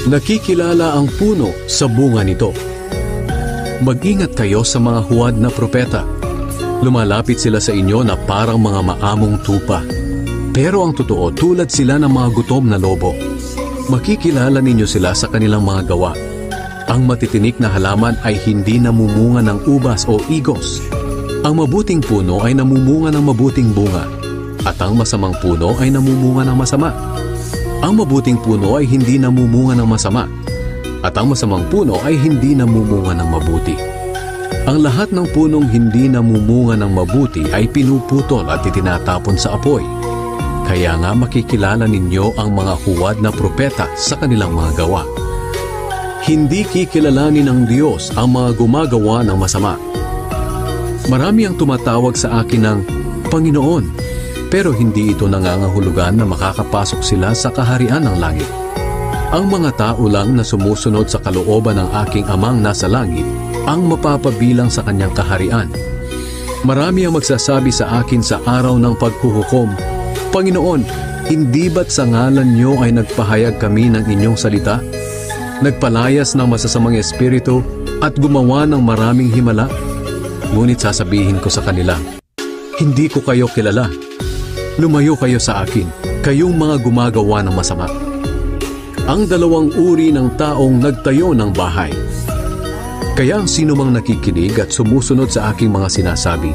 Nakikilala ang puno sa bunga nito. Mag-ingat kayo sa mga huwad na propeta. Lumalapit sila sa inyo na parang mga maamong tupa. Pero ang totoo, tulad sila ng mga gutom na lobo. Makikilala ninyo sila sa kanilang mga gawa. Ang matitinik na halaman ay hindi namumunga ng ubas o igos. Ang mabuting puno ay namumunga ng mabuting bunga. At ang masamang puno ay namumunga ng masama. Ang mabuting puno ay hindi namumunga ng masama, at ang masamang puno ay hindi namumunga ng mabuti. Ang lahat ng punong hindi namumunga ng mabuti ay pinuputol at itinatapon sa apoy. Kaya nga makikilala ninyo ang mga huwad na propeta sa kanilang mga gawa. Hindi kikilalanin ng Diyos ang mga gumagawa ng masama. Marami ang tumatawag sa akin ng Panginoon, pero hindi ito nangangahulugan na makakapasok sila sa kaharian ng langit. Ang mga tao lang na sumusunod sa kalooban ng aking Amang nasa langit ang mapapabilang sa kanyang kaharian. Marami ang magsasabi sa akin sa araw ng paghuhukom, Panginoon, hindi ba't sa ngalan niyo ay nagpahayag kami ng inyong salita? Nagpalayas ng masasamang espiritu at gumawa ng maraming himala? Ngunit sasabihin ko sa kanila, hindi ko kayo kilala. Lumayo kayo sa akin, kayong mga gumagawa ng masama. Ang dalawang uri ng taong nagtayo ng bahay. Kaya ang sinumang nakikinig at sumusunod sa aking mga sinasabi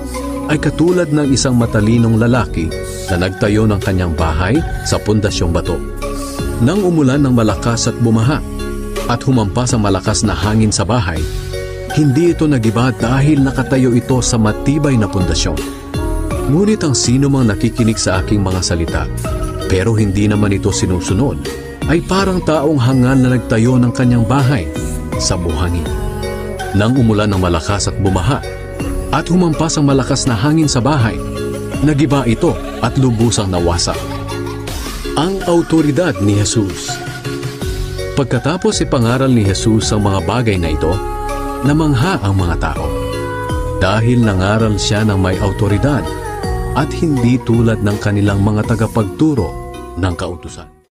ay katulad ng isang matalinong lalaki na nagtayo ng kanyang bahay sa pundasyong bato. Nang umulan ng malakas at bumaha at humampas ang malakas na hangin sa bahay, hindi ito nagiba dahil nakatayo ito sa matibay na pundasyon. Ngunit ang sino mang nakikinig sa aking mga salita, pero hindi naman ito sinusunod, ay parang taong hangal na nagtayo ng kanyang bahay sa buhangin. Nang umulan ng malakas at bumaha, at humampas ang malakas na hangin sa bahay, nagiba ito at lubusang nawasak. Ang autoridad ni Jesus. Pagkatapos ipangaral ni Jesus ang mga bagay na ito, namangha ang mga tao. Dahil nangaral siya ng may autoridad, at hindi tulad ng kanilang mga tagapagturo ng kautusan.